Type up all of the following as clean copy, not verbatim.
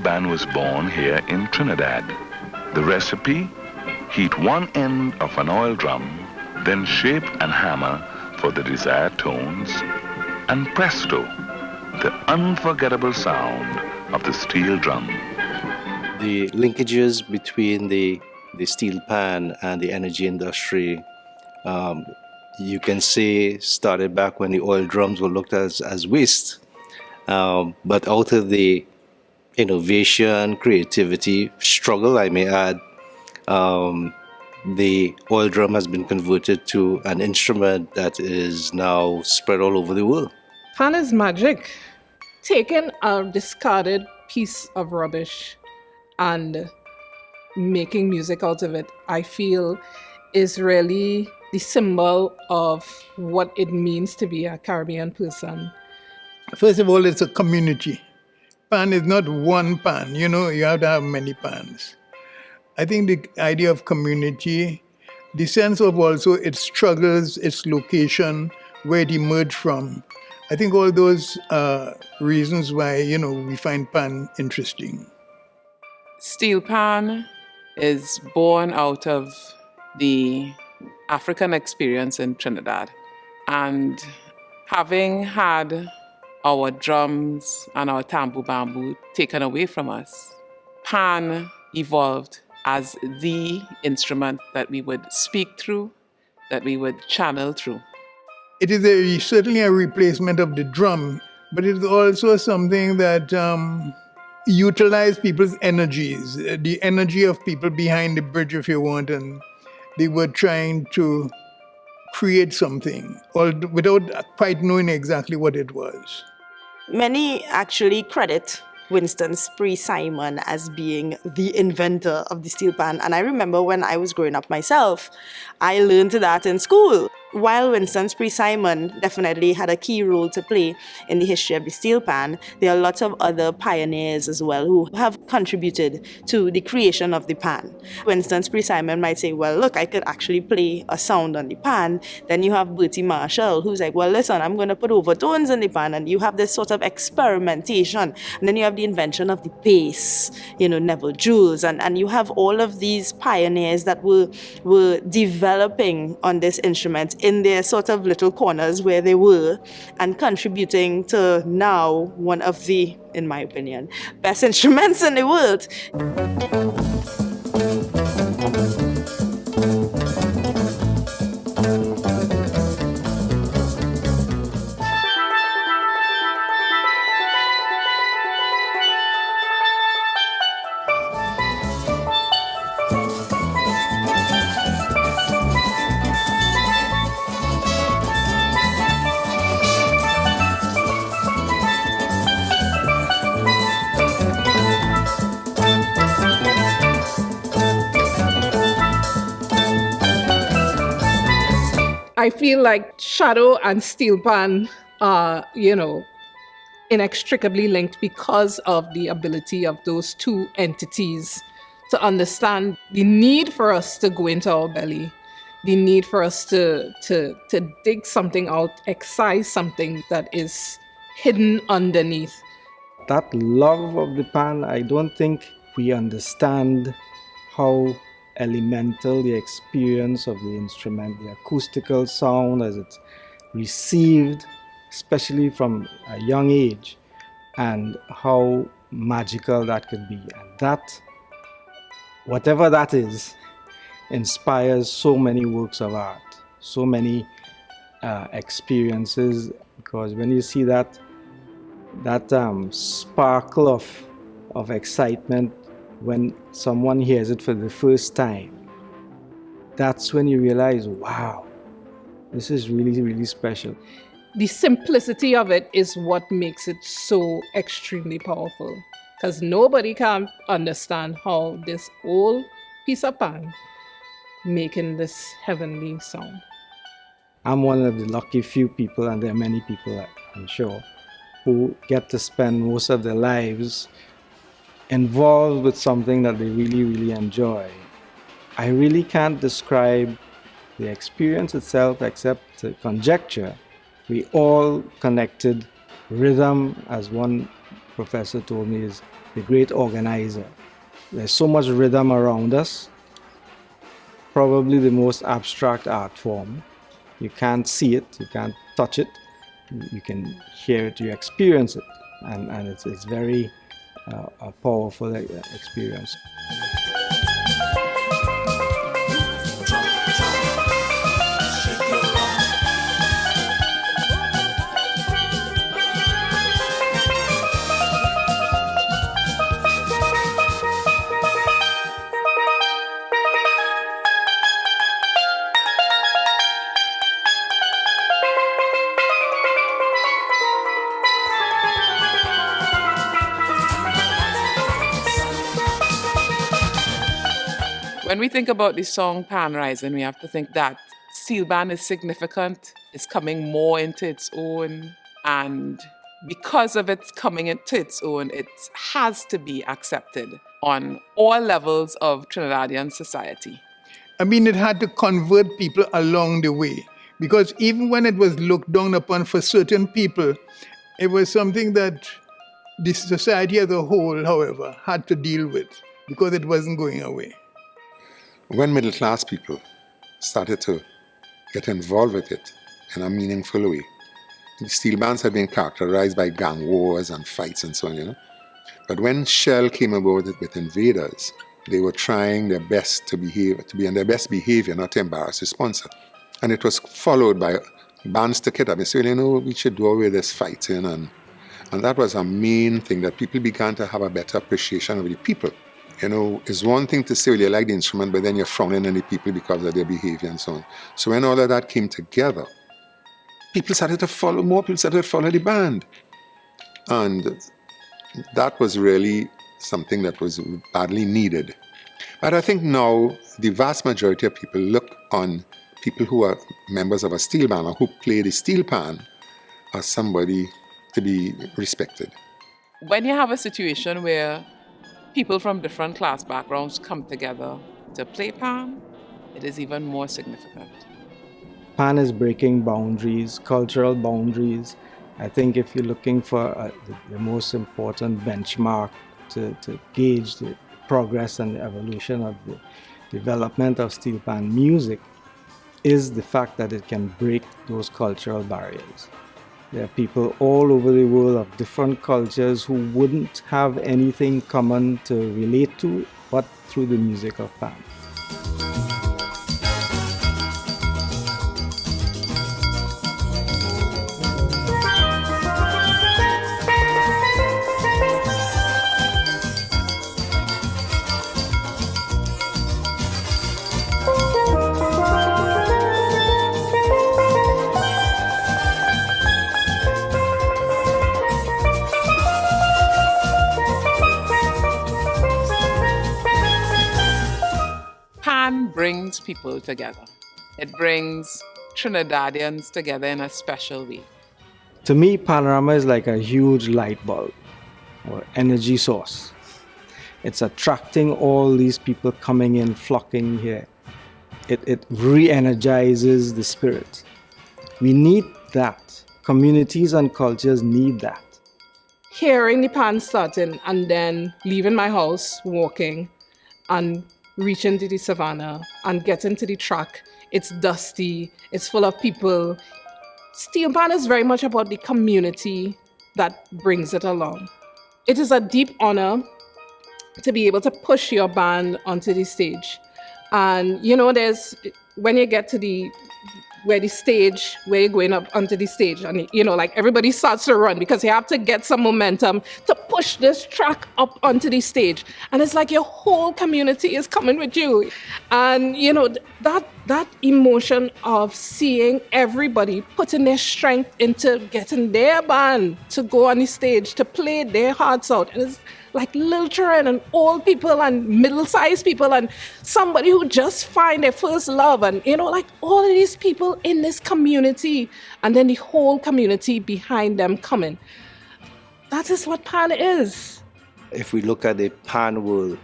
band was born here in Trinidad. The recipe? Heat one end of an oil drum, then shape and hammer for the desired tones, and presto, the unforgettable sound of the steel drum. The linkages between the steel pan and the energy industry, you can say, started back when the oil drums were looked at as waste. But out of the innovation, creativity, struggle, I may add, the oil drum has been converted to an instrument that is now spread all over the world. Pan is magic. Taking a discarded piece of rubbish and making music out of it, I feel, is really the symbol of what it means to be a Caribbean person. First of all, it's a community. Pan is not one pan, you have to have many pans. I think the idea of community, the sense of also its struggles, its location, where it emerged from, I think all those are reasons why, we find pan interesting. Steel pan is born out of the African experience in Trinidad. And having had our drums and our tambu bamboo taken away from us, pan evolved as the instrument that we would speak through, that we would channel through. It is certainly a replacement of the drum, but it's also something that utilizes people's energies, the energy of people behind the bridge, if you want, and they were trying to create something without quite knowing exactly what it was. Many actually credit Winston Spree-Simon as being the inventor of the steel pan. And I remember when I was growing up myself, I learned that in school. While Winston Spree-Simon definitely had a key role to play in the history of the steel pan, there are lots of other pioneers as well who have contributed to the creation of the pan. Winston Spree-Simon might say, well, look, I could actually play a sound on the pan. Then you have Bertie Marshall, who's like, well, listen, I'm going to put overtones in the pan. And you have this sort of experimentation. And then you have the invention of the bass, Neville Jules. And you have all of these pioneers that were developing on this instrument in their sort of little corners where they were, and contributing to now one of the, in my opinion, best instruments in the world. I feel like shadow and steel pan are, inextricably linked because of the ability of those two entities to understand the need for us to go into our belly, the need for us to dig something out, excise something that is hidden underneath. That love of the pan, I don't think we understand how elemental the experience of the instrument, the acoustical sound as it's received, especially from a young age, and how magical that could be. And that, whatever that is, inspires so many works of art, so many experiences, because when you see that sparkle of excitement when someone hears it for the first time, that's when you realize, wow, this is really, really special. The simplicity of it is what makes it so extremely powerful, because nobody can understand how this old piece of pan making this heavenly sound. I'm one of the lucky few people, and there are many people, I'm sure, who get to spend most of their lives involved with something that they really, really enjoy. I really can't describe the experience itself except to conjecture. We all connected. Rhythm, as one professor told me, is the great organizer. There's so much rhythm around us, probably the most abstract art form. You can't see it, you can't touch it, you can hear it, you experience it, and it's very a powerful experience. When we think about the song Pan Rising, we have to think that steel band is significant. It's coming more into its own. And because of its coming into its own, it has to be accepted on all levels of Trinidadian society. I mean, it had to convert people along the way. Because even when it was looked down upon for certain people, it was something that the society as a whole, however, had to deal with because it wasn't going away. When middle class people started to get involved with it in a meaningful way, the steel bands had been characterized by gang wars and fights and so on, But when Shell came about with Invaders, they were trying their best to be on their best behavior, not to embarrass the sponsor. And it was followed by bands took it up and said, we should do away with this fighting. And that was a main thing, that people began to have a better appreciation of the people. It's one thing to say, well, you like the instrument, but then you're frowning on the people because of their behavior and so on. So when all of that came together, more people started to follow the band. And that was really something that was badly needed. But I think now the vast majority of people look on people who are members of a steel band or who play the steel pan as somebody to be respected. When you have a situation where people from different class backgrounds come together to play pan, it is even more significant. Pan is breaking boundaries, cultural boundaries. I think if you're looking for the most important benchmark to gauge the progress and the evolution of the development of steel pan music, is the fact that it can break those cultural barriers. There are people all over the world of different cultures who wouldn't have anything common to relate to but through the music of pan. Brings people together. It brings Trinidadians together in a special way. To me, Panorama is like a huge light bulb or energy source. It's attracting all these people coming in, flocking here. It re-energizes the spirit. We need that. Communities and cultures need that. Hearing the pan starting and then leaving my house, walking, and reaching to the savannah and getting to the track. It's dusty, it's full of people. Steel pan is very much about the community that brings it along. It is a deep honor to be able to push your band onto the stage. And there's, when you get to where you're going up onto the stage, and everybody starts to run because you have to get some momentum to push this track up onto the stage. And it's like your whole community is coming with you. And that emotion of seeing everybody putting their strength into getting their band to go on the stage, to play their hearts out. And it's like little children and old people and middle-sized people and somebody who just find their first love, and all of these people in this community, and then the whole community behind them coming. That is what pan is. If we look at the pan world,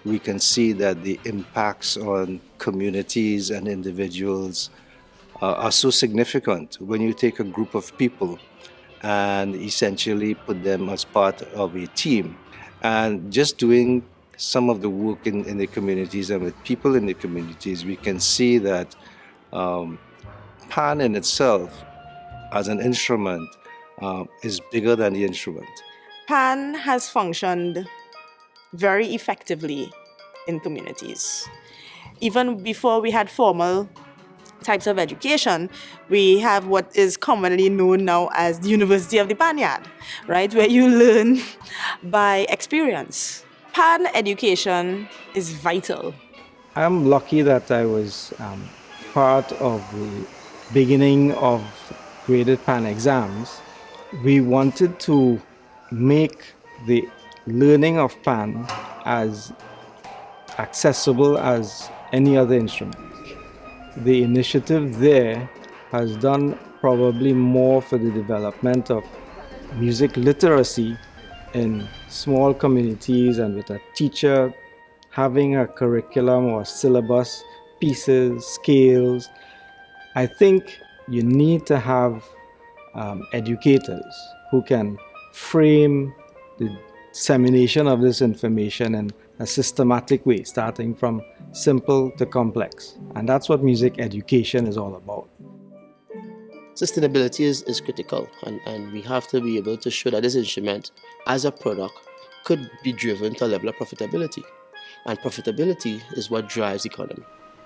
we can see that the impacts on communities and individuals are so significant. When you take a group of people and essentially put them as part of a team, And just doing some of the work in the communities and with people in the communities, we can see that pan in itself as an instrument is bigger than the instrument. Pan has functioned very effectively in communities. Even before we had formal types of education, we have what is commonly known now as the University of the Panyard, right? Where you learn by experience. Pan education is vital. I'm lucky that I was part of the beginning of graded pan exams. We wanted to make the learning of pan as accessible as any other instrument. The initiative there has done probably more for the development of music literacy in small communities and with a teacher having a curriculum or syllabus, pieces, scales. I think you need to have educators who can frame the dissemination of this information in a systematic way, starting from simple to complex. And that's what music education is all about. Sustainability is critical, and we have to be able to show that this instrument as a product could be driven to a level of profitability. And profitability is what drives the economy.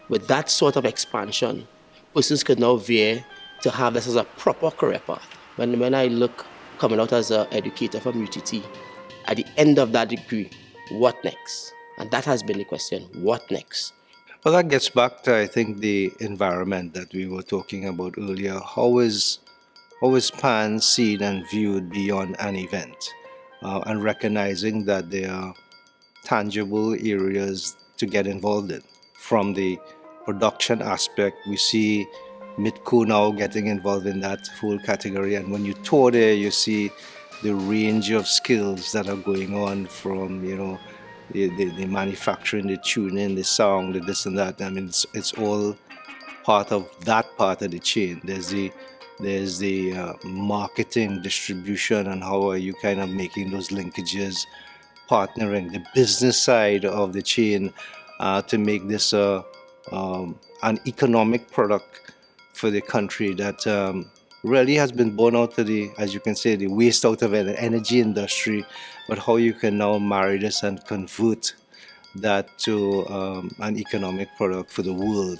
With that sort of expansion, persons could now veer to have this as a proper career path. When I look coming out as an educator from UTT, at the end of that degree, what next? And that has been the question, what next? Well, that gets back to, I think, the environment that we were talking about earlier. How is pan seen and viewed beyond an event? And recognizing that there are tangible areas to get involved in. From the production aspect, we see Mitco now getting involved in that whole category. And when you tour there, you see the range of skills that are going on from, the manufacturing, the tuning, the sound, the this and that. I mean, it's all part of that part of the chain. There's the marketing, distribution, and how are you kind of making those linkages, partnering the business side of the chain to make this an economic product for the country that really has been born out of the, as you can say, the waste out of the energy industry, but how you can now marry this and convert that to an economic product for the world.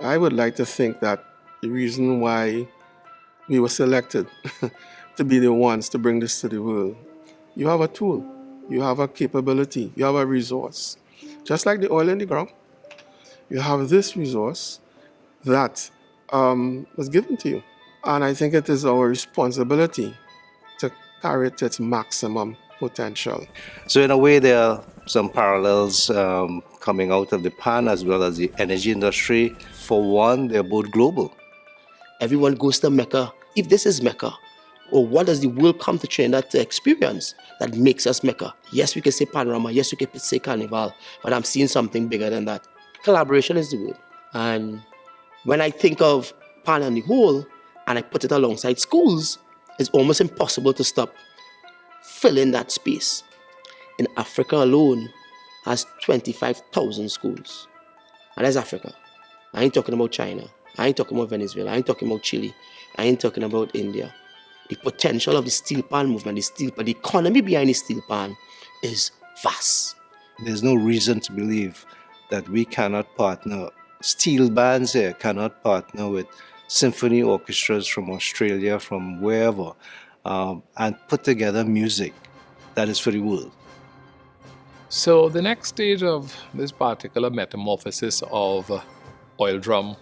I would like to think that the reason why we were selected to be the ones to bring this to the world, you have a tool, you have a capability, you have a resource. Just like the oil in the ground, you have this resource that was given to you. And I think it is our responsibility to carry it to its maximum potential. So in a way, there are some parallels coming out of the pan as well as the energy industry. For one, they're both global. Everyone goes to Mecca. If this is Mecca, or what does the world come to Trinidad to experience that makes us Mecca? Yes, we can say Panorama. Yes, we can say Carnival. But I'm seeing something bigger than that. Collaboration is the word. And when I think of pan on the whole, and I put it alongside schools, it's almost impossible to stop filling that space. In Africa alone, has 25,000 schools. And that's Africa. I ain't talking about China. I ain't talking about Venezuela. I ain't talking about Chile. I ain't talking about India. The potential of the steel pan movement, the economy behind the steel pan is vast. There's no reason to believe that we cannot partner. Steel bands here cannot partner with symphony orchestras from Australia, from wherever, and put together music that is for the world. So the next stage of this particular metamorphosis of oil drum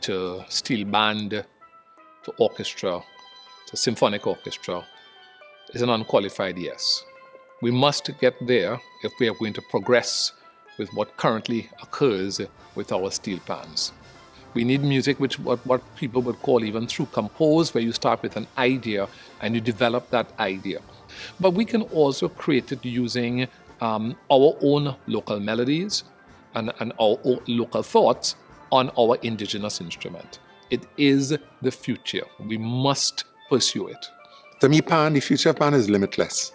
to steel band to orchestra to symphonic orchestra is an unqualified yes. We must get there if we are going to progress with what currently occurs with our steel pans. We need music which what people would call even through compose, where you start with an idea and you develop that idea. But we can also create it using our own local melodies and our own local thoughts on our indigenous instrument. It is the future. We must pursue it. To me, the future of pan is limitless.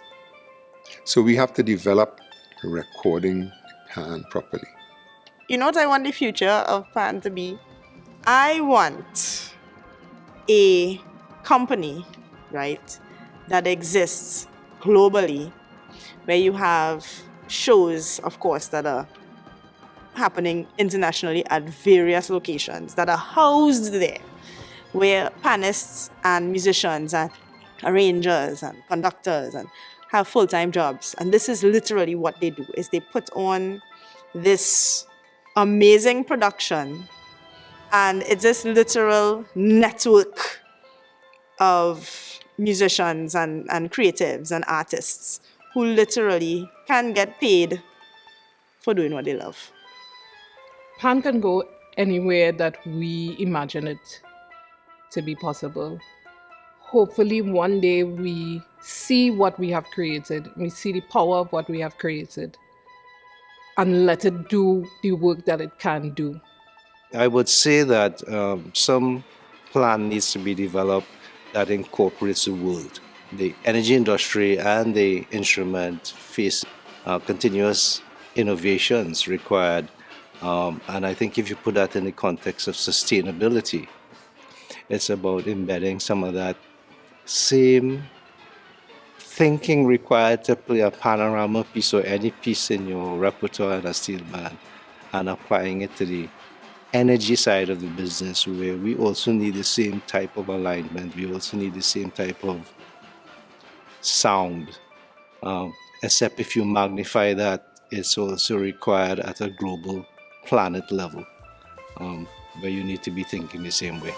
So we have to develop recording pan properly. You know what I want the future of pan to be? I want a company, right, that exists globally, where you have shows, of course, that are happening internationally at various locations that are housed there, where panists and musicians and arrangers and conductors and have full-time jobs. And this is literally what they do, is they put on this amazing production, and it's this literal network of musicians and creatives and artists who literally can get paid for doing what they love. Pan can go anywhere that we imagine it to be possible. Hopefully one day we see what we have created, we see the power of what we have created, and let it do the work that it can do. I would say that some plan needs to be developed that incorporates the world. The energy industry and the instrument face continuous innovations required. And I think if you put that in the context of sustainability, it's about embedding some of that same thinking required to play a panorama piece or any piece in your repertoire in a steel band, and applying it to the energy side of the business, where we also need the same type of alignment, we also need the same type of sound, except if you magnify that, it's also required at a global planet level, where you need to be thinking the same way.